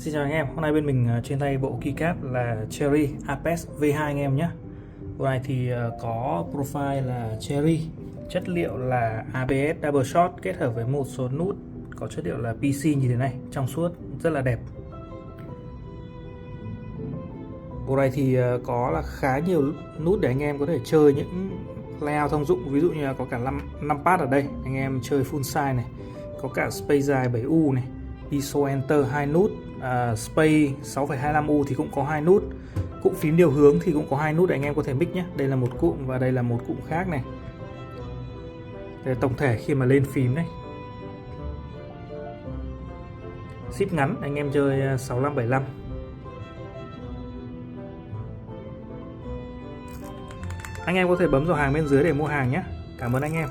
Xin chào anh em, hôm nay bên mình trên tay bộ keycap là Cherry Apex V2 anh em nhé. Bộ này thì có profile là Cherry, chất liệu là ABS Double Shot kết hợp với một số nút có chất liệu là PC như thế này, trong suốt, rất là đẹp. Bộ này thì có là khá nhiều nút để anh em có thể chơi những layout thông dụng, ví dụ như là có cả 5 pad ở đây, anh em chơi full size này, có cả space dài 7U này, ISO Enter 2 nút, space 6,25U thì cũng có 2 nút, cụm phím điều hướng thì cũng có 2 nút để anh em có thể mix nhé. Đây là một cụm và đây là một cụm khác này. Để tổng thể khi mà lên phím này, ship ngắn anh em chơi 6575. Anh em có thể bấm vào hàng bên dưới để mua hàng nhé. Cảm ơn anh em.